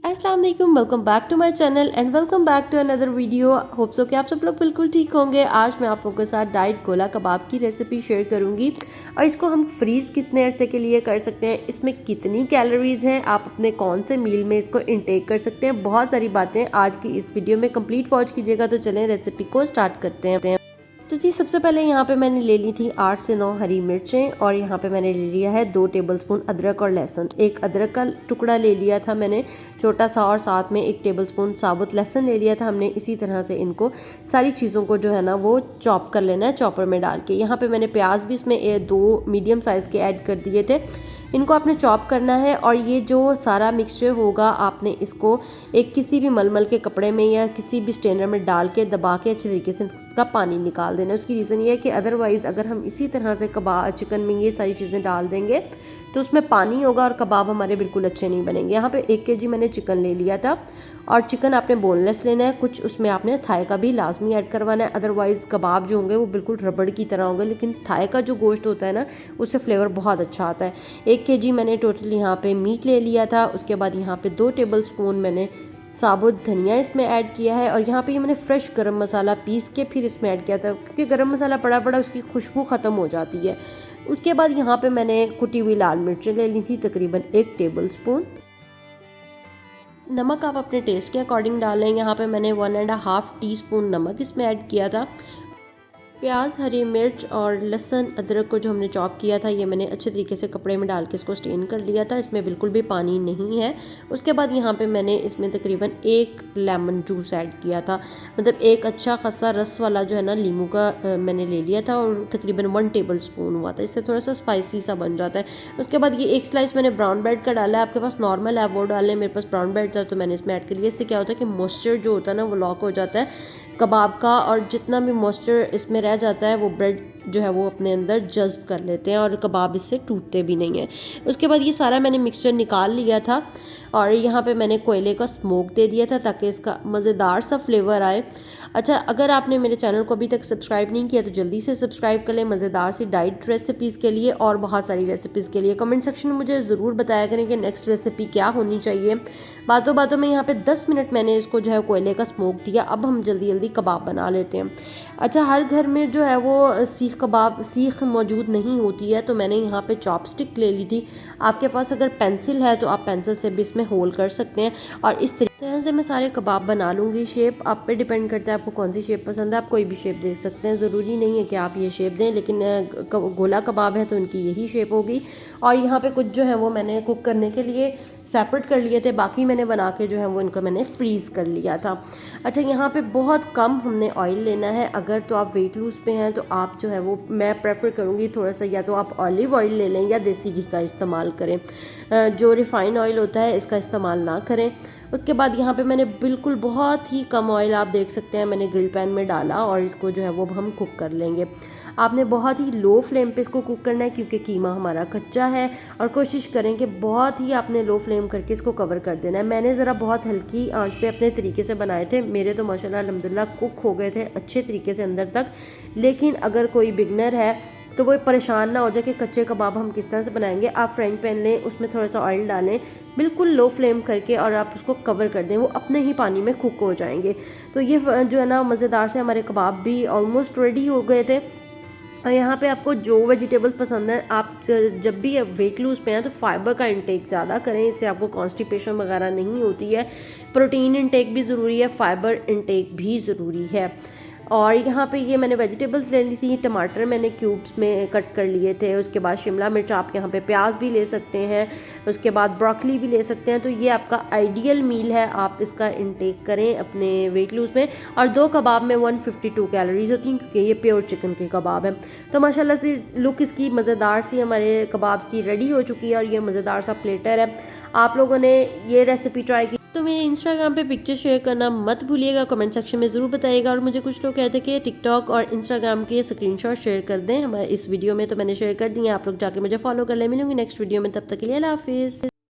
अस्सलाम वालेकुम, welcome back to my channel and welcome back to another video. Hope so कि आप सब लोग बिल्कुल ठीक होंगे। आज मैं आप लोगों के साथ डाइट गोला कबाब की रेसिपी शेयर करूंगी और इसको हम फ्रीज़ कितने अरसे के लिए कर सकते हैं, इसमें कितनी कैलोरीज हैं, आप अपने कौन से मील में इसको इनटेक कर सकते हैं। बहुत सारी बातें आज की इस वीडियो में कंप्लीट वॉच कीजिएगा। तो चलें रेसिपी को स्टार्ट करते हैं। तो जी सबसे पहले यहाँ पे मैंने ले ली थी 8 से 9 हरी मिर्चें और यहाँ पे मैंने ले लिया है 2 टेबलस्पून अदरक और लहसुन। एक अदरक का टुकड़ा ले लिया था मैंने छोटा सा और साथ में 1 टेबलस्पून साबुत लहसुन ले लिया था हमने। इसी तरह से इनको सारी चीज़ों को जो है ना वो चॉप कर लेना है चॉपर में डाल के। यहाँ पे मैंने प्याज भी इसमें 2 मीडियम साइज़ के ऐड कर दिए थे। इनको आपने चॉप करना है और ये जो सारा मिक्सचर होगा आपने इसको एक किसी भी मलमल के कपड़े में या किसी भी स्ट्रेनर में डाल के दबा के अच्छे तरीके से इसका पानी निकाल देना। उसकी रीज़न ये है कि अदरवाइज़ अगर हम इसी तरह से कबाब चिकन में ये सारी चीज़ें डाल देंगे तो उसमें पानी होगा और कबाब हमारे बिल्कुल अच्छे नहीं बनेंगे। यहाँ पे 1 kg मैंने चिकन ले लिया था और चिकन आपने बोनलेस लेना है। कुछ उसमें आपने थाई का भी लाजमी ऐड करवाना है, अदरवाइज़ कबाब जो होंगे वो बिल्कुल रबड़ की तरह होंगे। लेकिन थाई का जो गोश्त होता है ना उससे फ्लेवर बहुत अच्छा आता है। 1 kg मैंने टोटल यहाँ पे मीट ले लिया था। उसके बाद यहाँ पे 2 टेबलस्पून मैंने साबुत धनिया इसमें ऐड किया है और यहाँ पे ये मैंने फ्रेश गरम मसाला पीस के फिर इसमें ऐड किया था, क्योंकि गरम मसाला पड़ा पड़ा उसकी खुशबू ख़त्म हो जाती है। उसके बाद यहाँ पे मैंने कुटी हुई लाल मिर्चें ले ली थी तकरीबन 1 टेबलस्पून। नमक आप अपने टेस्ट के अकॉर्डिंग डालें। यहाँ पे मैंने 1.5 टीस्पून नमक इसमें ऐड किया था। प्याज, हरी मिर्च और लहसुन अदरक को जो हमने चॉप किया था ये मैंने अच्छे तरीके से कपड़े में डाल के इसको स्टेन कर लिया था। इसमें बिल्कुल भी पानी नहीं है। उसके बाद यहाँ पे मैंने इसमें तकरीबन 1 लेमन जूस ऐड किया था, मतलब एक अच्छा खासा रस वाला जो है ना नींबू का मैंने ले लिया था और तकरीबन 1 टेबलस्पून हुआ था। इससे थोड़ा सा स्पाइसी सा बन जाता है। उसके बाद ये 1 स्लाइस मैंने ब्राउन ब्रेड का डाला है। आपके पास नॉर्मल है वो डालें, मेरे पास ब्राउन ब्रेड था तो मैंने इसमें ऐड कर लिया। इससे क्या होता है कि मॉइस्चर जो होता है ना वो लॉक हो जाता है कबाब का और जितना भी मॉइस्चर इसमें रह जाता है वो ब्रेड जो है वो अपने अंदर जज्ब कर लेते हैं और कबाब इससे टूटते भी नहीं हैं। उसके बाद ये सारा मैंने मिक्सचर निकाल लिया था और यहाँ पे मैंने कोयले का स्मोक दे दिया था ताकि इसका मज़ेदार सा फ्लेवर आए। अच्छा, अगर आपने मेरे चैनल को अभी तक सब्सक्राइब नहीं किया तो जल्दी से सब्सक्राइब कर लें मज़ेदार सी डाइट रेसिपीज़ के लिए और बहुत सारी रेसिपीज़ के लिए। कमेंट सेक्शन में मुझे ज़रूर बताया करें कि नेक्स्ट रेसिपी क्या होनी चाहिए। बातों बातों में यहाँ पे 10 मिनट मैंने इसको जो है कोयले का स्मोक दिया। अब हम जल्दी जल्दी कबाब बना लेते हैं। अच्छा, हर घर में जो है वो सीख मौजूद नहीं होती है तो मैंने यहाँ पे चॉपस्टिक ले ली थी। आपके पास अगर पेंसिल है तो आप पेंसिल से भी इसमें होल कर सकते हैं और इस तरह से मैं सारे कबाब बना लूँगी। शेप आप पे डिपेंड करता है आपको कौन सी शेप पसंद है। आप कोई भी शेप दे सकते हैं, ज़रूरी नहीं है कि आप ये शेप दें, लेकिन गोला कबाब है तो उनकी यही शेप होगी। और यहाँ पे कुछ जो है वो मैंने कुक करने के लिए सेपरेट कर लिए थे, बाकी मैंने बना के जो है वो इनको मैंने फ्रीज़ कर लिया था। अच्छा, यहाँ पे बहुत कम हमने ऑयल लेना है। अगर तो आप वेट लूज़ पे हैं तो आप जो है वो मैं प्रेफर करूँगी थोड़ा सा या तो आप ऑलिव ऑयल ले लें या देसी घी का इस्तेमाल करें। जो रिफ़ाइंड ऑयल होता है इसका इस्तेमाल ना करें। उसके बाद यहाँ पे मैंने बिल्कुल बहुत ही कम ऑयल आप देख सकते हैं मैंने ग्रिल पैन में डाला और इसको जो है वो हम कुक कर लेंगे। आपने बहुत ही लो फ्लेम पे इसको कुक करना है क्योंकि कीमा हमारा कच्चा है और कोशिश करें कि बहुत ही आपने लो फ्लेम करके इसको कवर कर देना है। मैंने ज़रा बहुत हल्की आंच पे अपने तरीके से बनाए थे, मेरे तो माशाल्लाह अल्हम्दुलिल्लाह कुक हो गए थे अच्छे तरीके से अंदर तक। लेकिन अगर कोई बिगनर है तो वो परेशान ना हो जाए कि कच्चे कबाब हम किस तरह से बनाएंगे। आप फ्राइंग पैन लें, उसमें थोड़ा सा ऑयल डालें बिल्कुल लो फ्लेम करके और आप उसको कवर कर दें, वो अपने ही पानी में कुक हो जाएंगे। तो ये जो है ना मज़ेदार से हमारे कबाब भी ऑलमोस्ट रेडी हो गए थे। और यहाँ पे आपको जो वेजिटेबल्स पसंद है, आप जब भी वेट लूज़ पे हैं तो फाइबर का इंटेक ज़्यादा करें, इससे आपको कॉन्स्टिपेशन वगैरह नहीं होती है। प्रोटीन इंटेक भी ज़रूरी है, फाइबर इंटेक भी ज़रूरी है। और यहाँ पे ये मैंने वेजिटेबल्स ले ली थी। टमाटर मैंने क्यूब्स में कट कर लिए थे। उसके बाद शिमला मिर्च, आप यहाँ पे प्याज भी ले सकते हैं, उसके बाद ब्रोकली भी ले सकते हैं। तो ये आपका आइडियल मील है, आप इसका इंटेक करें अपने वेट लूज़ में। और 2 कबाब में 152 कैलोरीज होती हैं क्योंकि ये प्योर चिकन के कबाब हैं। तो माशाल्लाह से लुक इसकी मज़ेदार सी हमारे कबाब की रेडी हो चुकी है और ये मज़ेदार सा प्लेटर है। आप लोगों ने ये रेसिपी ट्राई की तो मेरे इंस्टाग्राम पे पिक्चर शेयर करना मत भूलिएगा, कमेंट सेक्शन में ज़रूर बताइएगा। और मुझे कुछ लोग कहते हैं कि टिकटॉक और इंस्टाग्राम के स्क्रीनशॉट शेयर कर दें हमारे इस वीडियो में, तो मैंने शेयर कर दिए। आप लोग जाके मुझे फॉलो कर लें। मिलूंगी नेक्स्ट वीडियो में, तब तक के लिए अल्लाह हाफिज़।